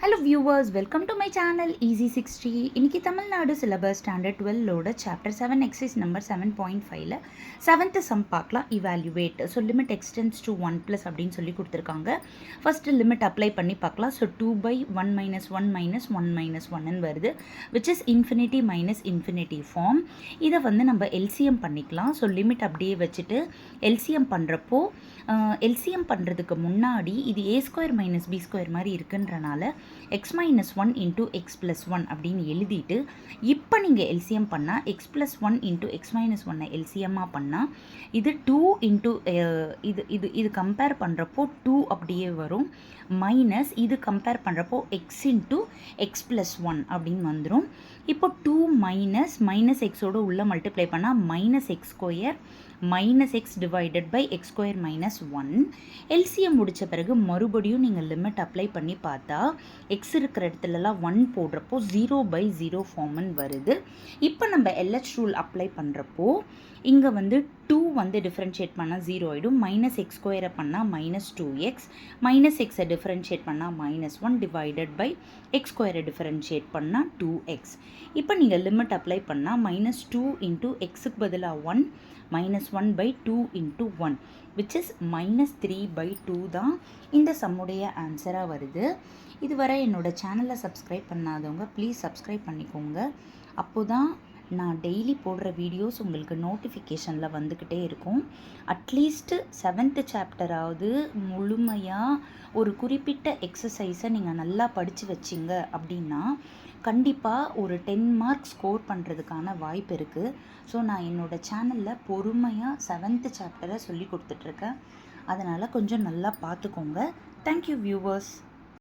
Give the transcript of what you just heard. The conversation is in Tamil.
Hello viewers, welcome to my channel Easy 60. இன்னைக்கு தமிழ்நாடு syllabus standard 12 chapter 7 exercise number 7.5ல 7th சம் பார்க்கலாம். Evaluate. So limit extends to 1 plus அப்படின்னு சொல்லி கொடுத்துருக்காங்க. ஃபர்ஸ்ட் லிமிட் அப்ளை பண்ணி பார்க்கலாம். ஸோ 2/1 minus 1 minus 1 minus 1ன்னு வருது, which is infinity minus infinity form. இதை வந்து நம்ம எல்சிஎம் பண்ணிக்கலாம். ஸோ லிமிட் அப்படியே வச்சுட்டு எல்சிஎம் பண்ணுறப்போ எல்சிஎம் பண்ணுறதுக்கு முன்னாடி இது a square minus B square மாதிரி இருக்குன்றனால x minus 1 into x plus 1 அப்படின்னு எழுதிட்டு இப்போ நீங்கள் எல்சிஎம் பண்ணால் x plus 1 into x minus 1 எல்சிஎம்மாக பண்ணால் இது 2 into இது கம்பேர் பண்ணுறப்போ 2 அப்படியே வரும், மைனஸ் இது கம்பேர் பண்ணுறப்போ x into x plus 1 அப்படின்னு வந்துடும். இப்போ 2 மைனஸ் எக்ஸோடு உள்ளே மல்டிப்ளை பண்ணால் minus X square minus X divided by X square minus 1. LCM முடித்த பிறகு மறுபடியும் நீங்கள் லிமிட் அப்ளை பண்ணி பார்த்தா எக்ஸ் இருக்கிற இடத்துலலாம் 1 போடுறப்போ 0/0 ஃபார்ம்னு வருது. இப்போ நம்ம எல்ஹெச் ரூல் அப்ளை பண்ணுறப்போ இங்கே வந்து 2 வந்து டிஃப்ரென்ஷியேட் பண்ணால் 0 ஆகிடும், மைனஸ் எக்ஸ் ஸ்கொயரை பண்ணால் மைனஸ் 2x, மைனஸ் எக்ஸை டிஃப்ரென்ஷியேட் பண்ணால் மைனஸ் 1 டிவைடட் பை எக்ஸ் ஸ்கொயரை டிஃப்ரென்ஷியேட் பண்ணால் 2x. இப்போ நீங்கள் லிமிட் அப்ளை பண்ணால் மைனஸ் 2 இன்ட்டு எக்ஸுக்கு பதிலாக 1 minus 1/2 into 1 which is minus 3/2 தான் இந்த சம்முடைய ஆன்சராக வருது. இதுவரை என்னோட சேனலை சப்ஸ்கிரைப் பண்ணாதவங்க ப்ளீஸ் சப்ஸ்கிரைப் பண்ணிக்கோங்க. அப்போ தான் நான் டெய்லி போடுற வீடியோஸ் உங்களுக்கு நோட்டிஃபிகேஷனில் வந்துக்கிட்டே இருக்கும். அட்லீஸ்ட்டு 7th சாப்டராவது முழுமையாக ஒரு குறிப்பிட்ட எக்ஸசைஸை நீங்கள் நல்லா படித்து வச்சிங்க அப்படின்னா கண்டிப்பாக ஒரு 10 மார்க் ஸ்கோர் பண்ணுறதுக்கான வாய்ப்பு இருக்குது. ஸோ நான் என்னோடய சேனலில் பொறுமையாக 7th சாப்டரை சொல்லி கொடுத்துட்ருக்கேன். அதனால் கொஞ்சம் நல்லா பார்த்துக்கோங்க. Thank you viewers.